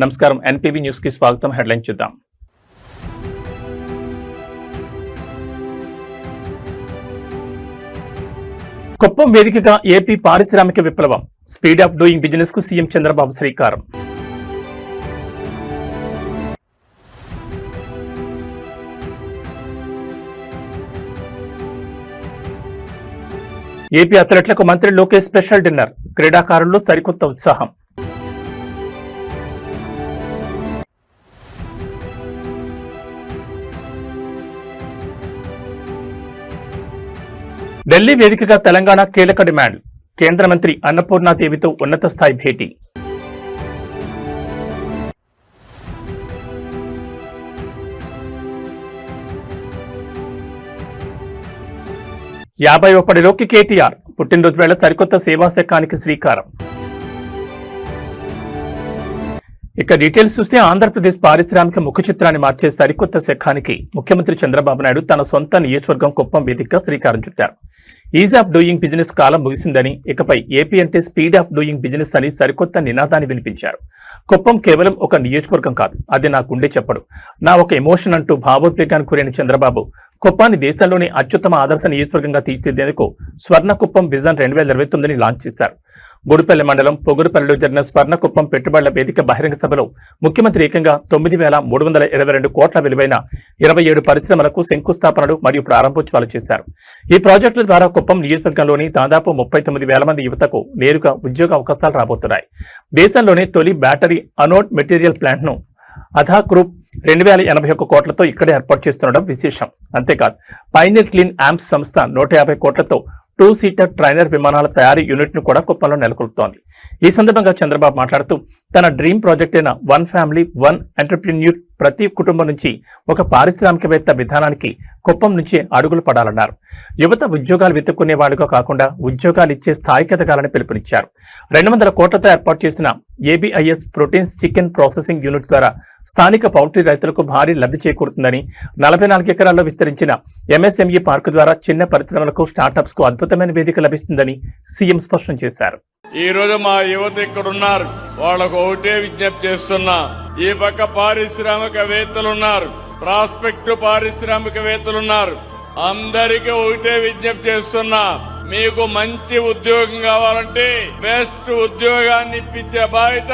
నమస్కారం NPV news కి స్వాగతం. హెడ్లైన్ చూద్దాం. కుప్పం వేదికగా ఏపీ పారిశ్రామిక విప్లవం, స్పీడ్ ఆఫ్ డూయింగ్ బిజినెస్ కు సీఎం చంద్రబాబు శ్రీకారం. ఏపీ అథ్లెట్లకు మంత్రి లోకేష్ స్పెషల్ డిన్నర్, క్రీడాకారుల్లో సరికొత్త ఉత్సాహం. ఢిల్లీ వేదికగా తెలంగాణ కీలక డిమాండ్, కేంద్ర మంత్రి అన్నపూర్ణాదేవితో ఉన్నత స్థాయి భేటీ. యాభైవ పడిలోకి కేటీఆర్, పుట్టినరోజు వేళ సరికొత్త సేవా శకానికి శ్రీకారం. ఇక డీటెయిల్స్ చూస్తే ఆంధ్రప్రదేశ్ పారిశ్రామిక ముఖ చిత్రాన్ని మార్చే సరికొత్త శకానికి ముఖ్యమంత్రి చంద్రబాబు నాయుడు తన సొంత నియోజకవర్గం కుప్పం వేదికగా శ్రీకారం చుట్టారు. ఈజ్ ఆఫ్ డూయింగ్ బిజినెస్ కాలం ముగిసిందని, ఇకపై ఏపీ అంటే స్పీడ్ ఆఫ్ డూయింగ్ బిజినెస్ అని సరికొత్త నినాదాన్ని వినిపించారు. కుప్పం కేవలం ఒక నియోజకవర్గం కాదు, అది నా గుండె చెప్పడు, నా ఒక ఎమోషన్ అంటూ భావోద్వేగానికి గురైన చంద్రబాబు కుప్పాన్ని దేశంలోని అత్యుత్తమ ఆదర్శ నియోజకవర్గంగా తీర్చిదిద్దేందుకు స్వర్ణ కుప్పం విజన్ 2029ని లాంచ్ చేశారు. గుడిపల్లి మండలం పొగుడుపల్లిలో జరిగిన స్వర్ణ కుప్పం పెట్టుబడుల వేదిక బహిరంగ సభలో ముఖ్యమంత్రి ఏకంగా 9,322 కోట్ల విలువైన 27 పరిశ్రమలకు శంకుస్థాపనలు మరియు ప్రారంభోత్సవాలు చేశారు. ఈ ప్రాజెక్టుల ద్వారా కుప్పం నియోజకవర్గంలోని దాదాపు 39,000 మంది యువతకు నేరుగా ఉద్యోగ అవకాశాలు రాబోతున్నాయి. దేశంలోనే తొలి బ్యాటరీ అనోడ్ మెటీరియల్ ప్లాంట్ ను అధా గ్రూప్ 2,081 కోట్లతో ఇక్కడే ఏర్పాటు చేస్తుండడం విశేషం. అంతేకాదు పైనీర్ క్లీన్ యాంప్స్ సంస్థ 150 కోట్లతో 2-సీటర్ ట్రైనర్ విమానాల తయారీ యూనిట్ ను కూడా కుప్పంలో నెలకొల్పుతోంది. ఈ సందర్భంగా చంద్రబాబు మాట్లాడుతూ తన డ్రీమ్ ప్రాజెక్ట్ అయిన వన్ ఫ్యామిలీ వన్ ఎంటర్ప్రెన్యూర్, ప్రతి కుటుంబం నుంచి ఒక పారిశ్రామికవేత్త విధానానికి కుప్పం నుంచి అడుగులు పడాలన్నారు. యువత ఉద్యోగాలు వెతుక్కునే వాడుగా కాకుండా ఉద్యోగాలు ఇచ్చే స్థాయికి ఎదగాలని పిలుపునిచ్చారు. 200 కోట్లతో ఏర్పాటు చేసిన ఏబిఐఎస్ ప్రోటీన్స్ చికెన్ ప్రాసెసింగ్ యూనిట్ ద్వారా స్థానిక పౌల్ట్రీ రైతులకు భారీ లబ్ధి చేకూరుతుందని, 44 ఎకరాల్లో విస్తరించిన ఎంఎస్ఎంఈ పార్కు ద్వారా చిన్న పరిశ్రమలకు స్టార్టప్స్ కు అద్భుతమైన వేదిక లభిస్తుందని సీఎం స్పష్టం చేశారు. ఈ రోజు మా యువత ఇక్కడ ఉన్నారు, వాళ్ళకు ఒకటే విజ్ఞప్తి చేస్తున్నా. ఈ పక్క పారిశ్రామికవేత్తలున్నారు, ప్రాస్పెక్ట్ పారిశ్రామికవేత్తలున్నారు, అందరికీ ఒకటే విజ్ఞప్తి చేస్తున్నా. మీకు మంచి ఉద్యోగం కావాలంటే బెస్ట్ ఉద్యోగాన్ని ఇప్పించే బాధ్యత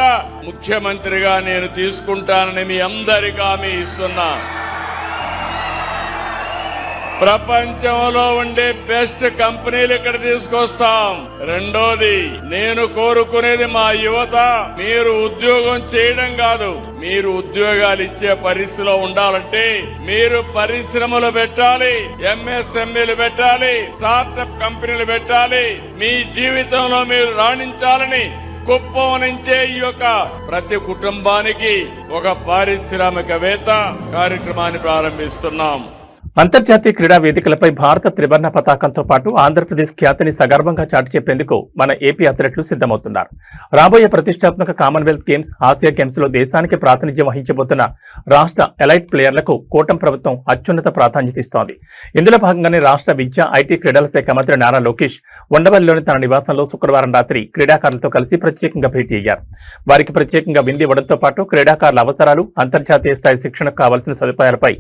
ముఖ్యమంత్రిగా నేను తీసుకుంటానని మీ అందరికీ హామీ ఇస్తున్నా. ప్రపంచంలో ఉండే బెస్ట్ కంపెనీలు ఇక్కడ తీసుకొస్తాం. రెండోది, నేను కోరుకునేది మా యువత మీరు ఉద్యోగం చేయడం కాదు, మీరు ఉద్యోగాలు ఇచ్చే పరిస్థితిలో ఉండాలంటే మీరు పరిశ్రమలు పెట్టాలి, ఎంఎస్ఎంఈలు పెట్టాలి, స్టార్టప్ కంపెనీలు పెట్టాలి. మీ జీవితంలో మీరు రాణించాలని కుప్పం నుంచే ఈ యొక్క ప్రతి కుటుంబానికి ఒక పారిశ్రామికవేత్త కార్యక్రమాన్ని ప్రారంభిస్తున్నాం. అంతర్జాతీయ క్రీడా వేదికలపై భారత త్రివర్ణ పతాకంతో పాటు ఆంధ్రప్రదేశ్ ఖ్యాతిని సగర్వంగా చాటి చెప్పేందుకు మన ఏపీ అథ్లెట్లు సిద్ధమవుతున్నారు. రాబోయే ప్రతిష్టాత్మక కామన్వెల్త్ గేమ్స్, ఆసియా గేమ్స్ లో దేశానికి ప్రాతినిధ్యం వహించబోతున్న రాష్ట్ర ఎలైట్ ప్లేయర్లకు కూటమి ప్రభుత్వం అత్యున్నత ప్రాధాన్యత ఇస్తోంది. ఇందులో భాగంగానే రాష్ట్ర విద్యా, ఐటీ, క్రీడల శాఖ మంత్రి నారా లోకేష్ ఉండవల్లిలోని తన నివాసంలో శుక్రవారం రాత్రి క్రీడాకారులతో కలిసి ప్రత్యేకంగా భేటీ అయ్యారు. వారికి ప్రత్యేకంగా విందు ఇవ్వడంతో పాటు క్రీడాకారుల అవసరాలు, అంతర్జాతీయ స్థాయి శిక్షణకు కావాల్సిన సదుపాయాలపై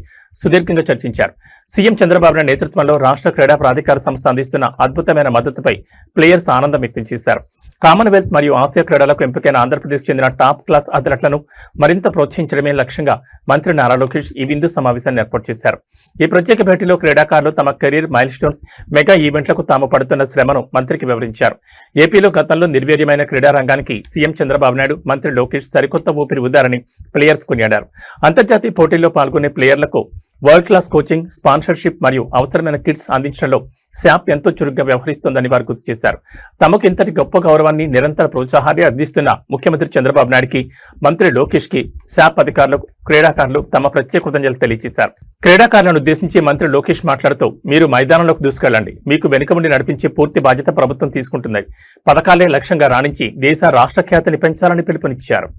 సుదీర్ఘంగా చర్చించారు. సీఎం చంద్రబాబు నాయుడు నేతృత్వంలో రాష్ట్ర క్రీడా ప్రాధికార సంస్థ అందిస్తున్న అద్భుతమైన మద్దతుపై ప్లేయర్స్ ఆనందం వ్యక్తం చేశారు. కామన్వెల్త్ మరియు ఆసియా క్రీడలకు ఎంపికైన ఆంధ్రప్రదేశ్ చెందిన టాప్ క్లాస్ అథ్లెట్లను మరింత ప్రోత్సహించడమే లక్ష్యంగా మంత్రి నారా లోకేష్ ఈ విందు సమావేశాన్ని ఏర్పాటు చేశారు. ఈ ప్రత్యేక భేటీలో క్రీడాకారులు తమ కెరీర్ మైల్ స్టోన్స్, మెగా ఈవెంట్లకు తాము పడుతున్న శ్రమను మంత్రికి వివరించారు. ఏపీలో గతంలో నిర్వీర్యమైన క్రీడా రంగానికి సీఎం చంద్రబాబు నాయుడు, మంత్రి లోకేష్ సరికొత్త ఊపిరి ఊదారని ప్లేయర్స్ కొనియాడారు. అంతర్జాతీయ పోటీల్లో పాల్గొనే ప్లేయర్లకు వరల్డ్ క్లాస్ కోచింగ్, స్పాన్సర్షిప్ మరియు అవసరమైన కిట్స్ అందించడంలో శాప్ ఎంతో చురుగ్గా వ్యవహరిస్తోందని వారు గుర్తు చేశారు. తమకు ఇంతటి గొప్ప గౌరవాన్ని, నిరంతర ప్రోత్సాహాన్ని అందిస్తున్న ముఖ్యమంత్రి చంద్రబాబు నాయుడుకి, మంత్రి లోకేష్ కి శాప్ అధికారులకు, క్రీడాకారులు తమ ప్రత్యేక కృతజ్ఞతలు తెలియజేశారు. క్రీడాకారులను ఉద్దేశించి మంత్రి లోకేష్ మాట్లాడుతూ, మీరు మైదానంలోకి దూసుకెళ్లండి, మీకు వెనుక ఉండి నడిపించే పూర్తి బాధ్యత ప్రభుత్వం తీసుకుంటుంది, పథకాలే లక్ష్యంగా రాణించి దేశ రాష్ట్ర ఖ్యాతిని పెంచాలని పిలుపునిచ్చారు.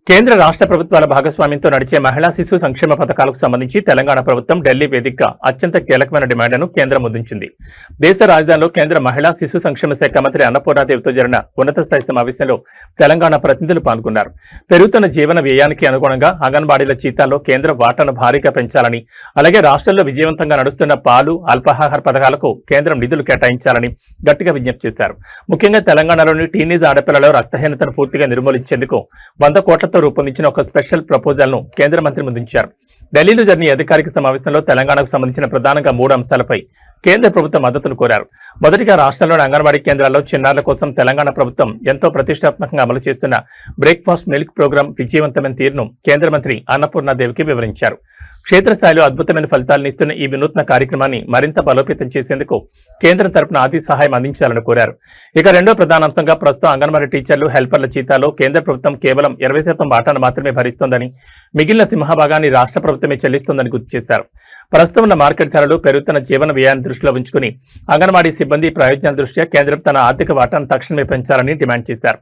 కేంద్ర రాష్ట్ర ప్రభుత్వాల భాగస్వామ్యంతో నడిచే మహిళా శిశు సంక్షేమ పథకాలకు సంబంధించి తెలంగాణ ప్రభుత్వం ఢిల్లీ వేదికగా అత్యంత కీలకమైన డిమాండ్లను కేంద్రం ముందుంచింది. దేశ రాజధానిలో కేంద్ర మహిళా శిశు సంక్షేమ శాఖ మంత్రి అన్నపూర్ణాదేవితో జరిగిన ఉన్నత స్థాయి సమావేశంలో తెలంగాణ ప్రతినిధులు పాల్గొన్నారు. పెరుగుతున్న జీవన వ్యయానికి అనుగుణంగా అంగన్వాడీల జీతాల్లో కేంద్ర వాటాను భారీగా పెంచాలని, అలాగే రాష్ట్రంలో విజయవంతంగా నడుస్తున్న పాలు, అల్పాహార పథకాలకు కేంద్రం నిధులు కేటాయించాలని గట్టిగా విజ్ఞప్తి చేశారు. ముఖ్యంగా తెలంగాణలోని టీనేజ్ ఆడపిల్లల రక్తహీనతను పూర్తిగా నిర్మూలించేందుకు 100 కోట్లతో రూపొందించిన ఒక స్పెషల్ ప్రపోజల్ ను కేంద్ర మంత్రి ముందుంచారు. ఢిల్లీలో జరిగిన అధికారిక సమావేశంలో తెలంగాణకు సంబంధించిన ప్రధానంగా 3 అంశాలపై కేంద్ర ప్రభుత్వం మద్దతును కోరారు. మొదటిగా రాష్ట్రంలోని అంగన్వాడీ కేంద్రాల్లో చిన్నారుల కోసం తెలంగాణ ప్రభుత్వం ఎంతో ప్రతిష్టాత్మకంగా అమలు చేస్తున్న బ్రేక్ఫాస్ట్ మిల్క్ ప్రోగ్రాం విజయవంతమైన తీరును కేంద్ర మంత్రి అన్నపూర్ణాదేవికి వివరించారు. క్షేత్రస్థాయిలో అద్భుతమైన ఫలితాలను ఇస్తున్న ఈ వినూత్న కార్యక్రమాన్ని మరింత బలోపేతం చేసేందుకు కేంద్రం తరపున ఆర్థిక సహాయం అందించాలని కోరారు. ఇక రెండో ప్రధాన అంశంగా ప్రస్తుతం అంగన్వాడీ టీచర్లు, హెల్పర్ల జీతాల్లో కేంద్ర ప్రభుత్వం కేవలం 20% వాటాను మాత్రమే భరిస్తోందని, మిగిలిన సింహభాగాన్ని రాష్ట్ర ప్రభుత్వమే చెల్లిస్తోందని గుర్తు చేశారు. ప్రస్తుతం ఉన్న మార్కెట్ ధరలు, పెరుగుతున్న జీవన వ్యయాన్ని దృష్టిలో ఉంచుకుని అంగన్వాడీ సిబ్బంది ప్రయోజనాల దృష్ట్యా కేంద్రం తన ఆర్థిక వాటాను తక్షణమే పెంచాలని డిమాండ్ చేశారు.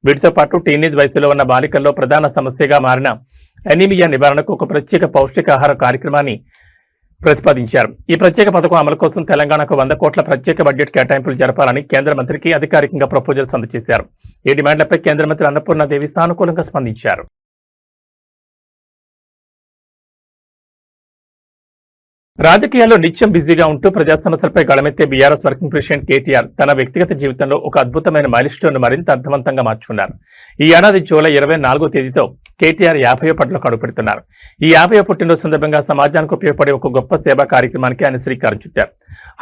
వీటితో పాటు టీనేజ్ వయసులో ఉన్న బాలికల్లో ప్రధాన సమస్యగా మారిన అనీమియా నివారణకు ఒక ప్రత్యేక పౌష్టికాహార కార్యక్రమాన్ని ప్రతిపాదించారు. ఈ ప్రత్యేక పథకం అమలు కోసం తెలంగాణకు 100 కోట్ల ప్రత్యేక బడ్జెట్ కేటాయింపులు జరపాలని కేంద్ర మంత్రికి అధికారికంగా ప్రపోజల్స్ అందజేశారు. ఈ డిమాండ్లపై కేంద్ర మంత్రి అన్నపూర్ణాదేవి సానుకూలంగా స్పందించారు. రాజకీయాల్లో నిత్యం బిజీగా ఉంటూ ప్రజా సమస్యలపై గళమెత్తే బీఆర్ఎస్ వర్కింగ్ ప్రెసిడెంట్ కేటీఆర్ తన వ్యక్తిగత జీవితంలో ఒక అద్భుతమైన మైలుస్టోన్ మరింత అర్థవంతంగా మార్చుకున్నారు. ఈ ఏడాది జూలై 24వ తేదీతో కేటీఆర్ 50వ పట్లకు అడుగుపెడుతున్నారు. ఈ 50వ పుట్టినరోజు సందర్భంగా సమాజానికి ఉపయోగపడే ఒక గొప్ప సేవా కార్యక్రమానికి ఆయన శ్రీకారం చుట్టారు.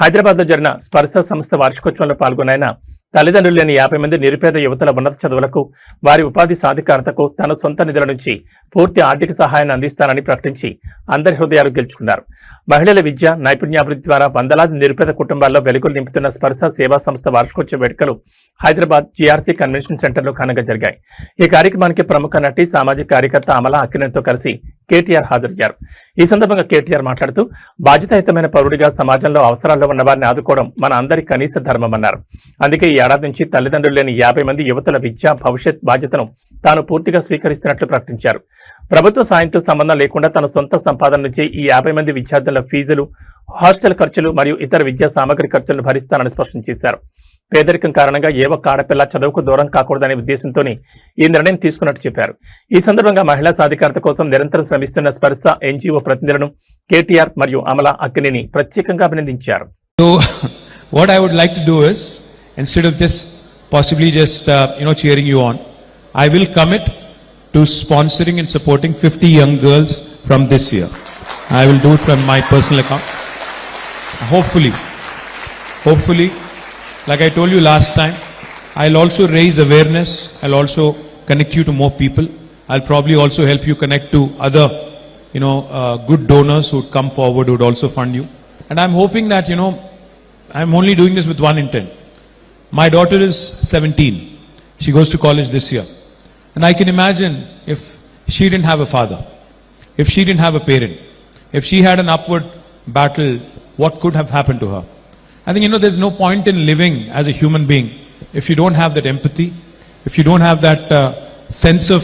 హైదరాబాద్ లో జరిగిన స్పర్శ సంస్థ వార్షికోత్సవంలో పాల్గొన్న ఆయన తల్లిదండ్రులు లేని 50 మంది నిరుపేద యువతల ఉన్నత చదువులకు, వారి ఉపాధి సాధికారతకు తన సొంత నిధుల నుంచి పూర్తి ఆర్థిక సహాయాన్ని అందిస్తానని ప్రకటించి అందరి హృదయాలు గెలుచుకున్నారు. మహిళల విద్య, నైపుణ్యాభివృద్ధి ద్వారా వందలాది నిరుపేద కుటుంబాల్లో వెలుగులు నింపుతున్న స్పర్శ సేవా సంస్థ వార్షికోత్సవ వేడుకలు హైదరాబాద్ జీఆర్సీ కన్వెన్షన్ సెంటర్లో ఘనంగా జరిగాయి. ఈ కార్యక్రమానికి ప్రముఖ నటి, సామాజిక కార్యకర్త అమలా అక్కినేనితో కలిసి కేటీఆర్ హాజరయ్యారు. ఈ సందర్భంగా కేటీఆర్ మాట్లాడుతూ, బాధ్యతాయుతమైన పౌరుడిగా సమాజంలో అవసరాల్లో ఉన్న వారిని ఆదుకోవడం మన అందరి కనీస ధర్మమన్నారు. అందుకే ఈ ఏడాది నుంచి తల్లిదండ్రులు లేని 50 మంది యువతుల విద్యా భవిష్యత్ బాధ్యతను తాను పూర్తిగా స్వీకరిస్తున్నట్లు ప్రకటించారు. ప్రభుత్వ సాయంతో సంబంధం లేకుండా తన సొంత సంపాదన నుంచి ఈ 50 మంది విద్యార్థుల ఫీజులు, హాస్టల్ ఖర్చులు మరియు ఇతర విద్యా సామగ్రి ఖర్చులను భరిస్తానని స్పష్టం చేశారు. పేదరికం కారణంగా ఏ ఒక్క ఆడపిల్ల చదువుకు దూరం కాకూడదనే ఉద్దేశంతోనే ఈ నిర్ణయం తీసుకున్నట్టు చెప్పారు. ఈ సందర్భంగా మహిళా సాధికారత కోసం నిరంతరం శ్రమిస్తున్న స్పర్శ ఎన్జీఓ ప్రతినిధులను కేటీఆర్ మరియు అమలా అక్కినేని ప్రత్యేకంగా అభినందించారు. What I would like to do is, instead of just possibly just cheering you on, I will commit to sponsoring and supporting 50 young girls from this year. I will do it from my personal account. Hopefully, like I told you last time, I'll also raise awareness. I'll also connect you to more people. I'll probably also help you connect to other, good donors who would come forward, who would also fund you. And I'm hoping that, I'm only doing this with one intent. My daughter is 17. She goes to college this year. And I can imagine if she didn't have a father, if she didn't have a parent, if she had an upward battle, what could have happened to her? I think, there's no point in living as a human being if you don't have that empathy, if you don't have that sense of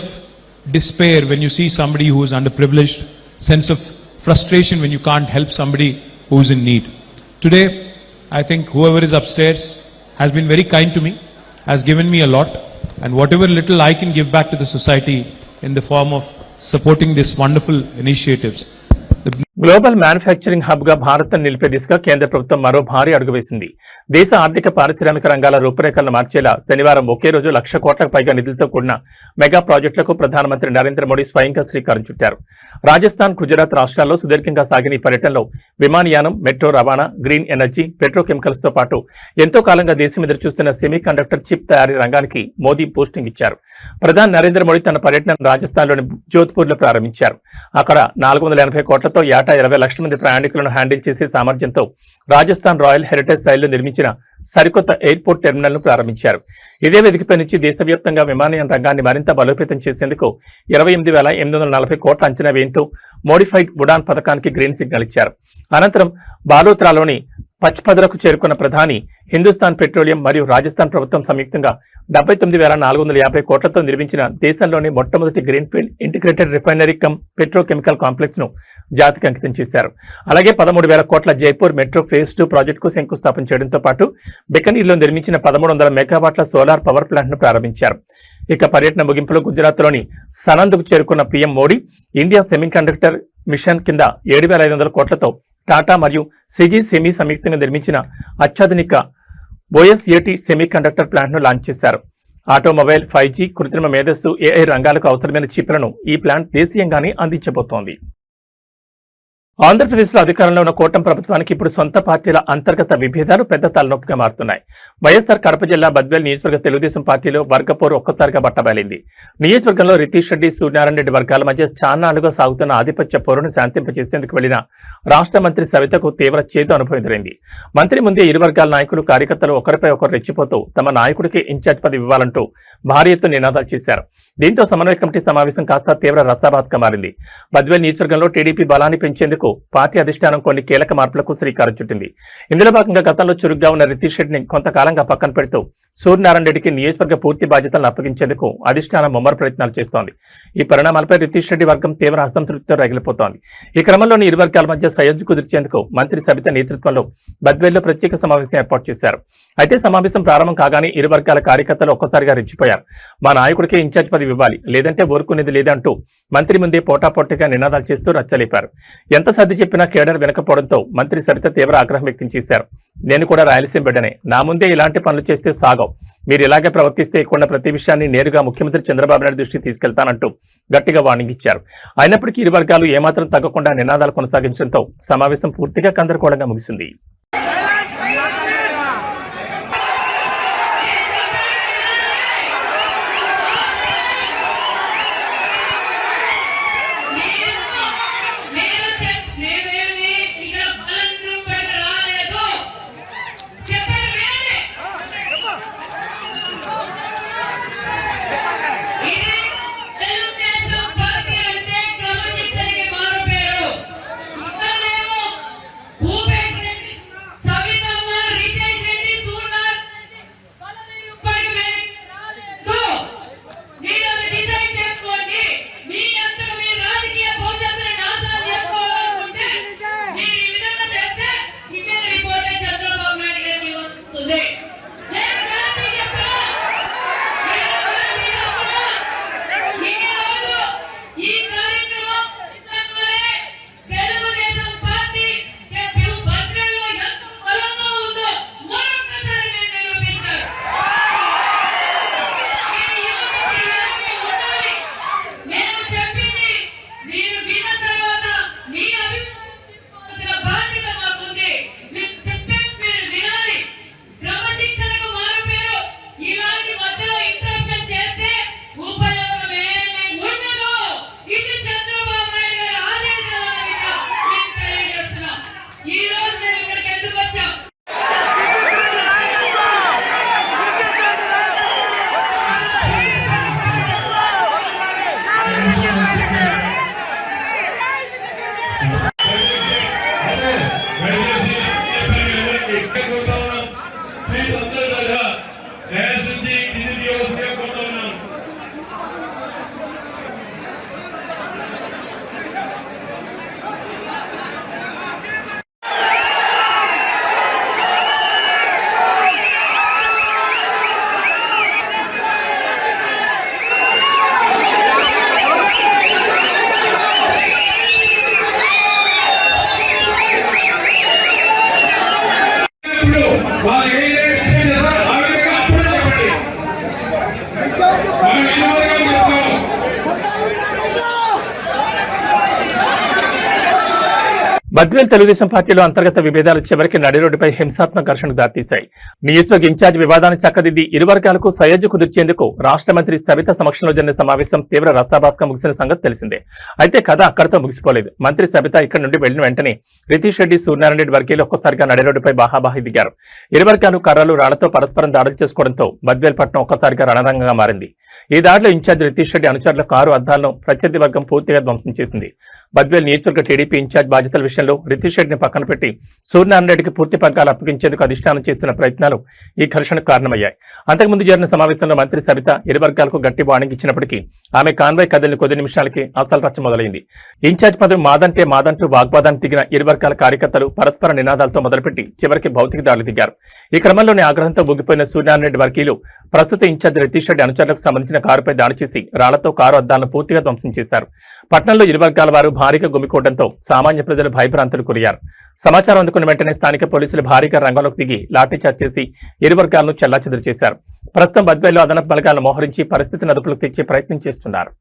despair when you see somebody who is underprivileged, sense of frustration when you can't help somebody who is in need. Today, I think whoever is upstairs has been very kind to me, has given me a lot, and whatever little I can give back to the society in the form of supporting these wonderful initiatives. Global manufacturing hub గా భారత్ నిలిపే దిశగా కేంద్ర ప్రభుత్వం మరో భారీ అడుగు వేసింది. దేశ ఆర్థిక పారిశ్రామిక రంగాల రూపురేఖలను మార్చేలా శనివారం ఒకే రోజు 1,00,000 కోట్లకు పైగా నిధులతో కూడిన మెగా ప్రాజెక్టులకు ప్రధానమంత్రి నరేంద్ర మోడీ స్వయంగా శ్రీకారం చుట్టారు. రాజస్థాన్, గుజరాత్ రాష్ట్రాల్లో సుదీర్ఘంగా సాగిన ఈ పర్యటనలో విమానయానం, మెట్రో రవాణా, గ్రీన్ ఎనర్జీ, పెట్రోకెమికల్స్ తో పాటు ఎంతో కాలంగా దేశం ఎదురుచూస్తున్న సెమీ కండక్టర్ చిప్ తయారీ రంగానికి మోదీ బూస్టింగ్ ఇచ్చారు. ప్రధాని నరేంద్ర మోడీ తన పర్యటన రాజస్థాన్లోని జోధ్పూర్ లో ప్రారంభించారు. అక్కడ 480 కోట్లతో 20 లక్షల మంది ప్రయాణికులను హ్యాండిల్ చేసే సామర్థ్యంతో రాజస్థాన్ రాయల్ హెరిటేజ్ శైలిలో నిర్మించిన సరికొత్త ఎయిర్పోర్ట్ టెర్మినల్ ను ప్రారంభించారు. ఇదే వేదికపై నుంచి దేశవ్యాప్తంగా విమానయాన రంగాన్ని మరింత బలోపేతం చేసేందుకు 28,840 కోట్ల అంచనా వ్యయంతో మోడిఫైడ్ ఉడాన్ పథకానికి గ్రీన్ సిగ్నల్ ఇచ్చారు. అనంతరం బాలోత్రాలోని పచ్పదరకు చేరుకున్న ప్రధాని హిందుస్థాన్ పెట్రోలియం మరియు రాజస్థాన్ ప్రభుత్వం సంయుక్తంగా 79,450 కోట్లతో నిర్మించిన దేశంలోని మొట్టమొదటి greenfield integrated refinery come petrochemical complex ను జాతికి అంకితం చేశారు. అలాగే 13,000 కోట్ల జైపూర్ మెట్రో ఫేజ్ 2 ప్రాజెక్టుకు శంకుస్థాపన చేయడంతో పాటు బికనీర్లో నిర్మించిన 1,300 మెగావాట్ల సోలార్ పవర్ ప్లాంట్ ను ప్రారంభించారు. ఇక పర్యటన ముగింపులో గుజరాత్లోని సనంద్కు చేరుకున్న PM Modi India semiconductor machine కింద 7,500 కోట్లతో టాటా మరియు సిజీ సెమీ సంయుక్తంగా నిర్మించిన అత్యాధునిక ఓఎస్ఏటి సెమీ కండక్టర్ ప్లాంట్ ను లాంచ్ చేశారు. ఆటోమొబైల్, 5G, కృత్రిమ మేధస్సు, AI రంగాలకు అవసరమైన చిప్లను ఈ ప్లాంట్ దేశీయంగానే అందించబోతోంది. ఆంధ్రప్రదేశ్లో అధికారంలో ఉన్న కూటమి ప్రభుత్వానికి ఇప్పుడు సొంత పార్టీల అంతర్గత విభేదాలు పెద్ద తలనొప్పిగా మారుతున్నాయి. వైఎస్ఆర్ కడప జిల్లా బద్వేల్ నియోజకవర్గ తెలుగుదేశం పార్టీలో వర్గపోరు ఒక్కసారిగా బట్టబయలింది. నియోజకవర్గంలో రితీష్ రెడ్డి, సూర్యనారాయణ రెడ్డి వర్గాల మధ్య చాన్నాళ్లుగా సాగుతున్న ఆధిపత్య పోరును శాంతింపజేసేందుకు వెళ్లిన రాష్ట్ర మంత్రి సవితకు తీవ్ర చేదు అనుభవం ఎదురైంది. మంత్రి ముందే ఇరు వర్గాల నాయకులు, కార్యకర్తలు ఒకరిపై ఒకరు రెచ్చిపోతూ తమ నాయకుడికి ఇన్ఛార్జ్ పదవి ఇవ్వాలంటూ భారీ ఎత్తున నినాదాలు చేశారు. దీంతో సమన్వయ కమిటీ సమావేశం కాస్త తీవ్ర రసాబాద్గా మారింది. బద్వేల్ నియోజకవర్గంలో టీడీపీ బలాన్ని పెంచేందుకు పార్టీ అధిష్టానం కొన్ని కీలక మార్పులకు శ్రీకారం చుట్టింది. ఇందులో భాగంగా గతంలో చురుగ్గా ఉన్న రితీష్ రెడ్డిని కొంతకాలంగా పక్కన పెడుతూ సూర్యనారాయణ రెడ్డికి నియోజకవర్గ పూర్తి బాధ్యతలను అప్పగించేందుకు అధిష్టానం ముమ్మర ప్రయత్నాలు చేస్తోంది. ఈ పరిణామాలపై రితీష్ రెడ్డి వర్గం తీవ్ర అసంతృప్తితో రగిలిపోతోంది. ఈ క్రమంలోని ఇరు వర్గాల మధ్య సయోధ్య కుదిర్చేందుకు మంత్రి సబిత నేతృత్వంలో బద్వేల్లో ప్రత్యేక సమావేశం ఏర్పాటు చేశారు. అయితే సమావేశం ప్రారంభం కాగానే ఇరు వర్గాల కార్యకర్తలు ఒక్కసారిగా రెచ్చిపోయారు. మా నాయకుడికే ఇన్ఛార్జ్ పదవి ఇవ్వాలి, లేదంటే ఊరుకునేది లేదంటూ మంత్రి ముందే పోటాపోటీగా నినాదాలు చేస్తూ రచ్చలేపారు. ఎంత సర్ది చెప్పినా కేడర్ వినకపోవడంతో మంత్రి సబిత తీవ్ర ఆగ్రహం వ్యక్తం చేశారు. నేను కూడా రాయలసీమ బిడ్డనే, నా ముందే ఇలాంటి పనులు చేస్తే సాగవు, మీరు ఇలాగే ప్రవర్తిస్తే ఇక్కడున్న ప్రతి విషయాన్ని నేరుగా ముఖ్యమంత్రి చంద్రబాబు నాయుడు దృష్టికి తీసుకెళ్తానంటూ గట్టిగా వార్నింగ్ ఇచ్చారు. అయినప్పటికీ ఇరు వర్గాలు ఏమాత్రం తగ్గకుండా నినాదాలు కొనసాగించడంతో సమావేశం పూర్తిగా గందరగోళంగా ముగిసింది. బద్వేల్ తెలుగుదేశం పార్టీలో అంతర్గత విభేదాలు చివరికి నడి రోడ్డుపై హింసాత్మక ఘర్షణకు దారితీశాయి. నియోజకవర్గ ఇన్ఛార్జ్ వివాదాన్ని చక్కదిద్ది ఇరు వర్గాలకు సయోధ్య కుదిర్చేందుకు రాష్ట్ర మంత్రి సబిత సమక్షంలో జరిగిన సమావేశం తీవ్ర రసాబాద్గా ముగిసిన సంగతి తెలిసిందే. అయితే కథ అక్కడితో ముగిసిపోలేదు. మంత్రి సబిత ఇక్కడి నుండి వెళ్లిన వెంటనే రితీష్ రెడ్డి, సూర్యనారాయణ రెడ్డి వర్గీయులు ఒక్కసారిగా నడి రోడ్డుపై బాహాబాహి దిగారు. ఇరు వర్గాలు కర్రలు, రాళ్లతో పరస్పరం దాడులు చేసుకోవడంతో బద్వేల్ పట్టణం ఒక్కసారిగా రణరంగంగా మారింది. ఈ దాడిలో ఇన్ఛార్జ్ రితీష్ రెడ్డి అనుచరుల కారు అద్దాలను ప్రత్యర్థి వర్గం పూర్తిగా ధ్వంసం చేసింది. బద్వేల్ నియోజకవర్గ టీడీపీ ఇన్ఛార్జ్ బాధ్యతల విషయంలో నేపథ్యంలో రితీష్ రెడ్డిని పక్కన పెట్టి సూర్యనారాయణ రెడ్డికి పూర్తి పగ్గాలు అప్పగించేందుకు అధిష్టానం చేస్తున్న ప్రయత్నాలు ఈ ఘర్షణకు కారణమయ్యాయి. అంతకుముందు జరిగిన సమావేశంలో మంత్రి సబిత ఇరు వర్గాలకు గట్టి వార్నింగ్ ఇచ్చినప్పటికీ ఆమె కాన్వాయ్ కదిలిన కొద్ది నిమిషాలకి అసలు రచ్చ మొదలైంది. ఇన్ఛార్జ్ పదవి మాదంటూ వాగ్వాదానికి దిగిన ఇరు వర్గాల కార్యకర్తలు పరస్పర నినాదాలతో మొదలుపెట్టి చివరికి భౌతిక దాడులు దిగారు. ఈ క్రమంలోనే ఆగ్రహంతో ఊగిపోయిన సూర్యనారాయణ రెడ్డి వర్గీయులు ప్రస్తుత ఇన్ఛార్జ్ రితీష్ రెడ్డి అనుచరులకు సంబంధించిన కారుపై దాడి చేసి రాళ్లతో కారు అద్దాలను పూర్తిగా ధ్వంసం చేశారు. పట్టణంలో ఇరు వర్గాల వారు భారీగా గుమికూడడంతో సామాన్య ప్రజలు భయభ్రాంతులు గురయ్యారు. సమాచారం అందుకున్న వెంటనే స్థానిక పోలీసులు భారీగా రంగంలోకి దిగి లాఠీచార్జ్ చేసి ఇరు వర్గాలను చెల్లాచెదురు చేశారు. ప్రస్తుతం బద్వేల్లో అదనపు బలగాలను మోహరించి పరిస్థితిని అదుపులోకి తెచ్చే ప్రయత్నం చేస్తున్నారు.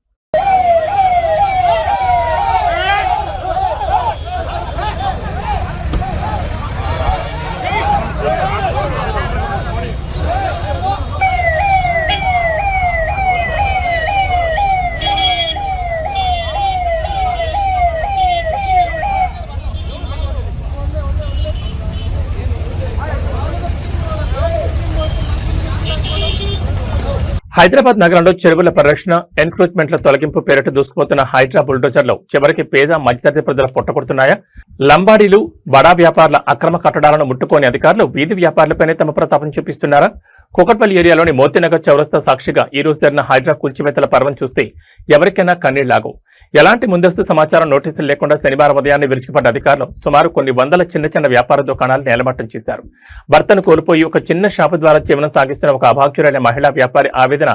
హైదరాబాద్ నగరంలో చెరువుల పరిరక్షణ, ఎన్క్రోచ్మెంట్ల తొలగింపు పేరిట దూసుకుపోతున్న హైడ్రా బుల్డోజర్లు చివరికి పేద మధ్యతరగతి ప్రజల పొట్టకొడుతున్నాయా? లంబాడీలు, బడా వ్యాపారుల అక్రమ కట్టడాలను ముట్టుకోని అధికారులు వీధి వ్యాపారులపైనే తమ ప్రతాపం చూపిస్తున్నారా? కూకట్పల్లి ఏరియాలోని మోతీనగర్ చౌరస్తా సాక్షిగా ఈ రోజు జరిగిన హైడ్రా కూల్చివేతల పర్వం చూస్తే ఎవరికైనా కన్నీళ్లాగవు. ఎలాంటి ముందస్తు సమాచారం నోటీసులు లేకుండా శనివారం ఉదయాన్నే విరుచుకుపడ్డ అధికారులు సుమారు కొన్ని వందల చిన్న వ్యాపార దుకాణాలు నేలమట్టం చేశారు. భర్తను కోల్పోయి ఒక చిన్న షాపు ద్వారా జీవనం సాగిస్తున్న ఒక అభాగ్యురైన మహిళా వ్యాపారి ఆవేదన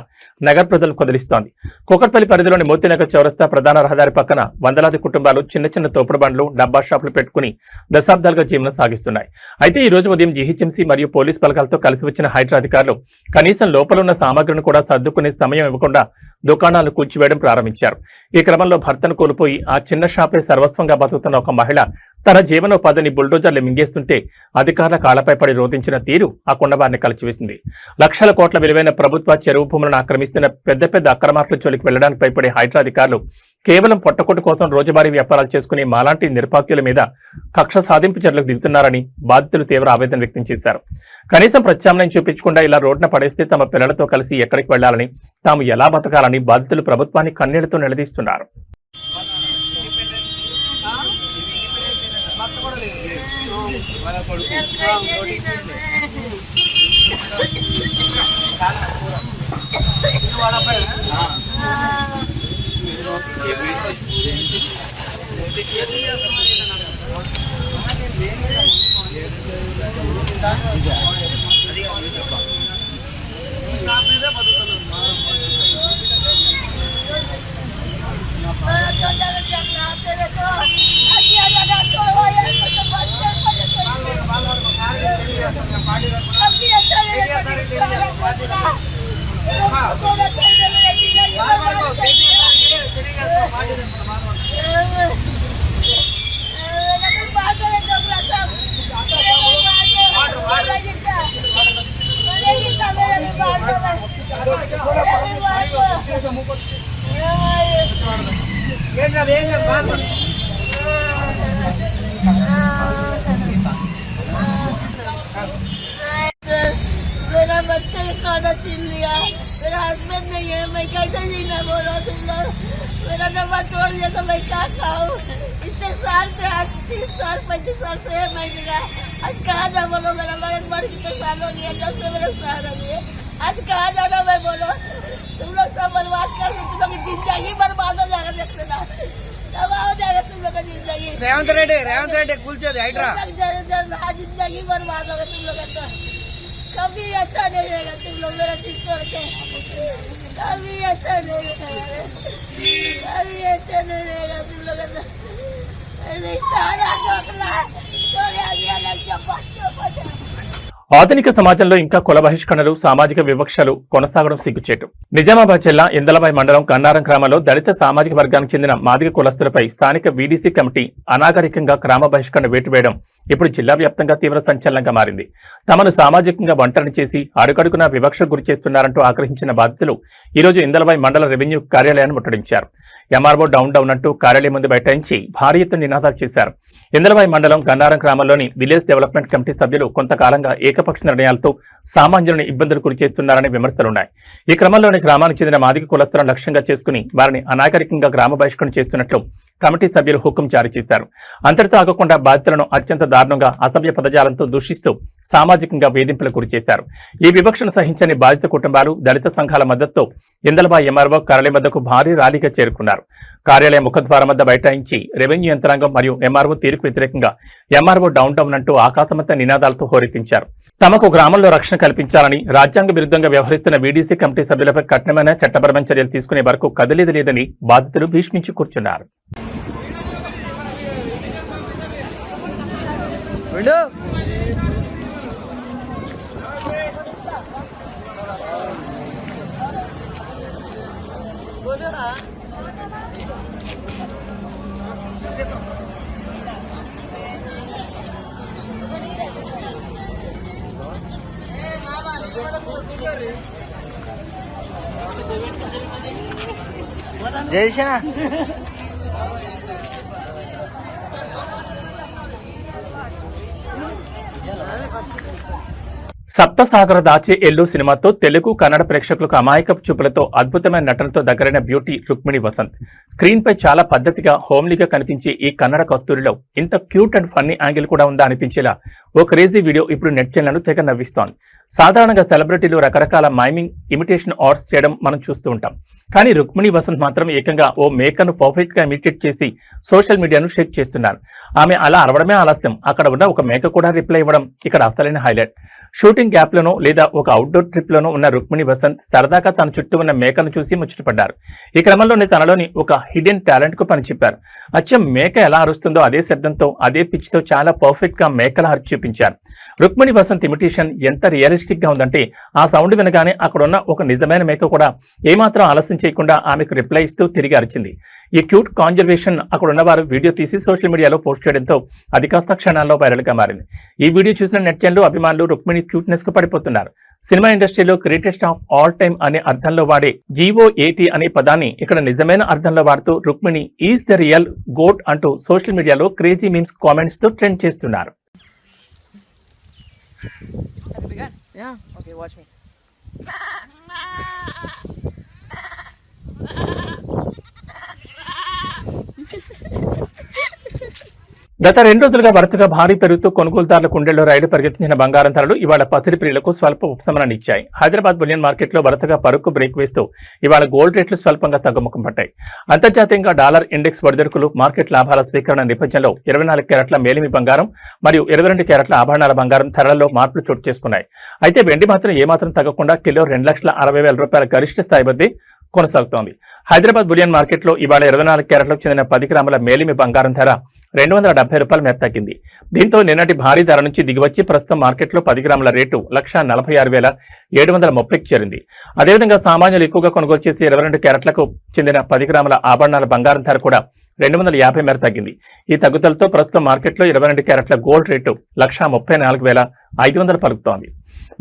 నగర ప్రజలను కదిలిస్తోంది. కూకట్పల్లి పరిధిలోని మోతీనగర్ చౌరస్తా ప్రధాన రహదారి పక్కన వందలాది కుటుంబాలు చిన్న తోపుడు బండ్లు, డబ్బా షాపులు పెట్టుకుని దశాబ్దాలుగా జీవనం సాగిస్తున్నాయి. అయితే ఈ రోజు ఉదయం జీహెచ్ఎంసీ మరియు పోలీస్ బలగాలతో కలిసి వచ్చిన హైడ్రా అధికారులు కనీసం లోపల ఉన్న సామగ్రిని కూడా సర్దుకునే సమయం ఇవ్వకుండా దుకాణాలను కూల్చివేయడం ప్రారంభించారు. ఈ క్రమంలో భర్తను కోల్పోయి ఆ చిన్న షాపే సర్వస్వంగా బతుకుతున్న ఒక మహిళ తన జీవనోపాధిని బుల్డోజర్లు మింగేస్తుంటే అధికారుల కాళ్లపై పడి రోధించిన తీరు ఆ కొండవారిని కలిచివేసింది. లక్షల కోట్ల విలువైన ప్రభుత్వ చెరువు భూములను ఆక్రమిస్తున్న పెద్ద అక్రమార్ల జోలికి వెళ్లడానికి భయపడే హైడ్రా అధికారులు కేవలం పొట్టకొట్టు కోసం రోజువారీ వ్యాపారాలు చేసుకునే మాలాంటి నిర్భాగ్యుల మీద కక్ష సాధింపు చర్యలకు దిగుతున్నారని బాధితులు తీవ్ర ఆవేదన వ్యక్తం చేశారు. కనీసం ప్రత్యామ్నాయం చూపించకుండా ఇలా రోడ్డున పడేస్తే తమ పిల్లలతో కలిసి ఎక్కడికి వెళ్లాలని, తాము ఎలా బతకాలని బాధితులు ప్రభుత్వాన్ని కన్నీళ్లతో నిలదీస్తున్నారు. मेरा बच्चा खाना छीन लिया, मेरा हस्बैंड नहीं है, मैं कैसे जीना बोलो तुम लोग। मेरा नंबर तोड़ दिया तो मैं क्या खाऊं? इतने साल से, आज 30 साल 35 साल से है मैं जिला। आज कहाँ जा बोलो, मेरा मरद मर कितने साल हो गया, 10 से मेरे साल हो गए। आज कहाँ जाना मैं बोलो? तुम लोग सब बर्बाद कर, तुम लोग की जिंदगी बर्बाद हो जाएगा, देख लेना तबाह हो जाएगा तुम लोग का जिंदगी। रेवंत रेड्डी कुलचे हाइड्रा जिंदगी बर्बाद होगा तुम लोग का। कभी अच्छा नहीं रहेगा तुम लोग मेरा चीज छोड़ के, कभी अच्छा नहीं रहेगा, कभी अच्छा नहीं रहेगा तुम लोग का। सारा डोकला ఆధునిక సమాజంలో ఇంకా కుల బహిష్కరణలు, సామాజిక వివక్షలు కొనసాగడం సిగ్గుచేటు. నిజామాబాద్ జిల్లా ఇందలవాయి మండలం కన్నారం గ్రామంలో దళిత సామాజిక వర్గానికి చెందిన మాదిగ కులస్తులపై స్థానిక వీడీసీ కమిటీ అనాగరికంగా గ్రామ బహిష్కరణ వేటు వేయడం ఇప్పుడు జిల్లా వ్యాప్తంగా తీవ్ర సంచలనంగా మారింది. తమను సామాజికంగా ఒంటరిని చేసి అడుగడుగునా వివక్షకు గురి చేస్తున్నారంటూ ఆగ్రహించిన బాధితులు ఈరోజు ఇందలవాయి మండల రెవెన్యూ కార్యాలయాన్ని ముట్టడించారు. ఎంఆర్ఓ డౌన్ అంటూ కార్యాలయం ముందు బైఠాయించి భారీ ఎత్తున నినాదాలు చేశారు. ఇందలవాయి మండలం కన్నారం గ్రామంలోని విలేజ్ డెవలప్మెంట్ కమిటీ సభ్యులు కొంతకాలంగా ఏకపక్ష నిర్ణయాలతో సామాన్యులను ఇబ్బందులు గురి చేస్తున్నారనే విమర్శలున్నాయి. ఈ క్రమంలోనే గ్రామానికి చెందిన మాదిగ కులస్తులను లక్ష్యంగా చేసుకుని వారిని అనాగరికంగా గ్రామ బహిష్కరణ చేస్తున్నట్లు కమిటీ సభ్యులు హుకుం జారీ చేశారు. అంతటితో ఆగకుండా బాధితులను అత్యంత దారుణంగా అసభ్య పదజాలంతో దూషిస్తూ సామాజికంగా వేధింపులకు గురి చేశారు. ఈ వివక్షను సహించని బాధిత కుటుంబాలు, దళిత సంఘాల మద్దతుతో ఇందలబా ఎంఆర్ఓ కార్యాలయం వద్దకు భారీ ర్యాలీగా చేరుకున్నారు. కార్యాలయం ముఖద్వారం వద్ద బైఠాయించి రెవెన్యూ యంత్రాంగం మరియు ఎంఆర్ఓ తీరుకు వ్యతిరేకంగా ఎంఆర్ఓ డౌన్ డౌన్ అంటూ ఆకాశమంతా నినాదాలతో హోరెత్తించారు. తమకు గ్రామంలో రక్షణ కల్పించాలని, రాజ్యాంగ విరుద్ధంగా వ్యవహరిస్తున్న వీడీసీ కమిటీ సభ్యులపై కఠినమైన చట్టపరమైన చర్యలు తీసుకునే వరకు కదలేదు లేదని బాధితులు భీష్మించి కూర్చున్నారు. జయశనా సప్తసాగర దాచే ఎల్లు సినిమాతో తెలుగు, కన్నడ ప్రేక్షకులకు అమాయకపు చూపులతో అద్భుతమైన నటనతో దగ్గరైన బ్యూటీ రుక్మిణి వసంత్. స్క్రీన్ పై చాలా పద్ధతిగా, హోమ్లీగా కనిపించే ఈ కన్నడ కస్తూరిలో ఇంత క్యూట్ అండ్ ఫన్నీ యాంగిల్ కూడా ఉందా అనిపించేలా ఓ క్రేజీ వీడియో ఇప్పుడు నెట్ ఛానళ్లను తెగ నవ్విస్తోంది. సాధారణంగా సెలబ్రిటీలు రకరకాల మైమింగ్, ఇమిటేషన్ ఆర్ట్స్ చేయడం మనం చూస్తూ ఉంటాం. కానీ రుక్మిణి వసంత్ మాత్రం ఏకంగా ఓ మేకను పర్ఫెక్ట్ గా ఇమిటేట్ చేసి సోషల్ మీడియాను షేక్ చేస్తున్నారు. ఆమె అలా అరవడమే ఆలస్యం, అక్కడ ఉన్న ఒక మేక కూడా రిప్లై ఇవ్వడం ఇక్కడ అసలైన హైలైట్. షూటింగ్ గ్యాప్ లోనో లేదా ఒక అవుట్డోర్ ట్రిప్ లోనో ఉన్న రుక్మిణి వసంత్ సరదాగా తన చుట్టూ ఉన్న మేకను చూసి ముచ్చటపడ్డారు. ఈ క్రమంలోనే తనలోని ఒక హిడెన్ టాలెంట్ కు పని చెప్పారు. అచ్చం మేక ఎలా అరుస్తుందో అదే శబ్దంతో, అదే పిచ్ తో చాలా పర్ఫెక్ట్ గా మేకల అరిచి చూపించారు. రుక్మిణి వసంత్ ఇమిటేషన్ ఎంత రియలిస్టిక్ గా ఉందంటే ఆ సౌండ్ వినగానే అక్కడ ఉన్న ఒక నిజమైన మేక కూడా ఏమాత్రం ఆలస్యం చేయకుండా ఆమెకు రిప్లై ఇస్తూ తిరిగి అరిచింది. ఈ క్యూట్ కాన్జర్వేషన్ అక్కడ ఉన్నవారు వీడియో తీసి సోషల్ మీడియాలో పోస్ట్ చేయడంతో అది కాస్త క్షణాల్లో వైరల్ గా మారింది. ఈ వీడియో చూసిన నెటిజన్లు, అభిమానులు రుక్మిణి క్యూట్నెస్ కు పడిపోతున్నారు. సినిమా ఇండస్ట్రీలో గ్రేటెస్ట్ ఆఫ్ ఆల్ టైమ్ అనే అర్థంలో వాడే GOAT అనే పదాన్ని ఇక్కడ నిజమైన అర్థంలో వాడుతూ Rukmini is the real GOAT అంటూ సోషల్ మీడియాలో క్రేజీ మీమ్స్, కామెంట్స్ తో ట్రెండ్ చేస్తున్నారు. Yeah. Okay, watch me. గత 2 రోజులుగా వరుసగా భారీ పెరుగుతూ కొనుగోలుదారుల కుండెల్లో రైలు పరిగెత్తించిన బంగారం ధరలు ఇవాళ పసిడి ప్రియులకు స్వల్ప ఉపశమనాన్ని ఇచ్చాయి. హైదరాబాద్ బులియన్ మార్కెట్లో వరుసగా పరుకు బ్రేక్ వేస్తూ ఇవాళ గోల్డ్ రేట్లు స్వల్పంగా తగ్గుముఖం పట్టాయి. అంతర్జాతీయంగా డాలర్ ఇండెక్స్ ఒడిదుడుకులు, మార్కెట్ లాభాల స్వీకరణ నేపథ్యంలో 24 క్యారెట్ల మేలిమి బంగారం మరియు 22 క్యారెట్ల ఆభరణాల బంగారం ధరల్లో మార్పులు చోటు చేసుకున్నాయి. అయితే వెండి మాత్రం ఏమాత్రం తగ్గకుండా కిలో 2,60,000 రూపాయల గరిష్ట స్థాయి వద్దే కొనసాగుతోంది. హైదరాబాద్ బులియన్ మార్కెట్లో ఇవాళ 24 క్యారెట్లకు చెందిన 10 గ్రాముల మేలిమి బంగారం ధర 270 రూపాయల మేర తగ్గింది. దీంతో నిన్నటి భారీ ధర నుంచి దిగివచ్చి ప్రస్తుతం మార్కెట్లో 10 గ్రాముల రేటు 1,46,730కి చేరింది. అదేవిధంగా సామాన్యులు ఎక్కువగా కొనుగోలు చేసి 22 క్యారెట్లకు చెందిన 10 గ్రాముల ఆభరణాల బంగారం ధర కూడా 250 మేర తగ్గింది. ఈ తగ్గుదలతో ప్రస్తుతం మార్కెట్లో 22 క్యారెట్ల గోల్డ్ రేటు 1,34,500 పలుకుతోంది.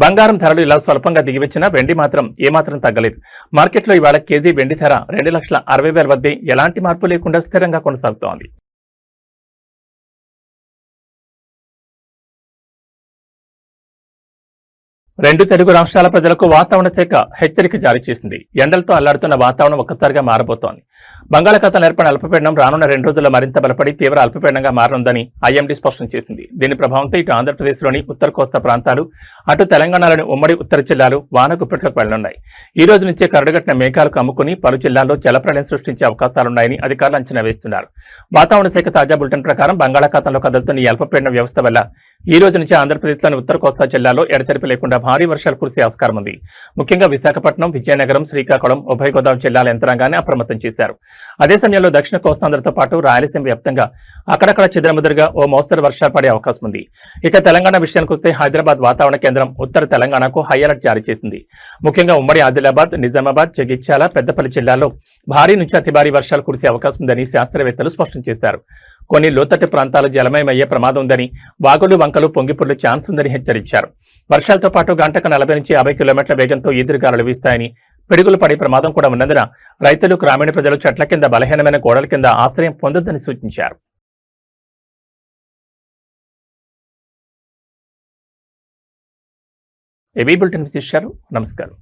బంగారం ధరలు ఇలా స్వల్పంగా దిగివచ్చినా వెండి మాత్రం ఏమాత్రం తగ్గలేదు. మార్కెట్లో ఇవాళ కేజీ వెండి ధర 2,60,000 వద్దే ఎలాంటి మార్పు లేకుండా స్థిరంగా కొనసాగుతోంది. రెండు తెలుగు రాష్ట్రాల ప్రజలకు వాతావరణ శాఖ హెచ్చరిక జారీ చేసింది. ఎండలతో అల్లాడుతున్న వాతావరణం ఒక్కసారిగా మారబోతోంది. బంగాళాఖాతం ఏర్పడిన అల్పపీడనం రానున్న 2 రోజుల్లో మరింత బలపడి తీవ్ర అల్పపీడనంగా మారనుందని IMD స్పష్టం చేసింది. దీని ప్రభావంతో ఇటు ఆంధ్రప్రదేశ్లోని ఉత్తర కోస్తా ప్రాంతాలు, అటు తెలంగాణలోని ఉమ్మడి ఉత్తర జిల్లాలు వాన గుప్పెట్లకు వెళ్లనున్నాయి. ఈ రోజు నుంచే కరడుగట్టిన మేఘాలు కమ్ముకుని పలు జిల్లాల్లో జలప్రళయం సృష్టించే అవకాశాలున్నాయని అధికారులు అంచనా వేస్తున్నారు. వాతావరణ శాఖ తాజా బులెటిన్ ప్రకారం బంగాళాఖాతంలో కదులుతున్న ఈ అల్పపీడన వ్యవస్థ వల్ల ఈ రోజు నుంచి ఆంధ్రప్రదేశ్లోని ఉత్తర కోస్తా జిల్లాలో ఎడతెరిపి లేకుండా భారీ వర్షాలు కురిసే ఆస్కారం ఉంది. ముఖ్యంగా విశాఖపట్నం, విజయనగరం, శ్రీకాకుళం, ఉభయ గోదావరి జిల్లాల యంత్రాంగాన్ని అప్రమత్తం చేశారు. అదే సమయంలో దక్షిణ కోస్తాంధ్రతో పాటు రాయలసీమ వ్యాప్తంగా అక్కడక్కడ చెదురుమదురుగా ఓ మోస్తరు వర్షాలు పడే అవకాశం ఉంది. ఇక తెలంగాణ విషయానికి వస్తే హైదరాబాద్ వాతావరణ కేంద్రం ఉత్తర తెలంగాణకు హై అలర్ట్ జారీ చేసింది. ముఖ్యంగా ఉమ్మడి ఆదిలాబాద్, నిజామాబాద్, జగిత్యాల, పెద్దపల్లి జిల్లాల్లో భారీ నుంచి అతి భారీ వర్షాలు కురిసే అవకాశం ఉందని శాస్త్రవేత్తలు స్పష్టం చేశారు. కొన్ని లోతట్టు ప్రాంతాలు జలమయమయ్యే ప్రమాదం ఉందని, వాగులు వంకలు పొంగిపొర్లు ఛాన్స్ ఉందని హెచ్చరించారు. వర్షాలతో పాటు గంటకు 40 నుంచి 50 కిలోమీటర్ల వేగంతో ఈదురుగాలులు వీస్తాయని, పిడుగులు పడే ప్రమాదం కూడా ఉన్నందున రైతులు, గ్రామీణ ప్రజలు చెట్ల కింద, బలహీనమైన గోడల కింద ఆశ్రయం పొందొద్దని సూచించారు. ఏబీ బులెటిన్ విశేషాలు. నమస్కారం.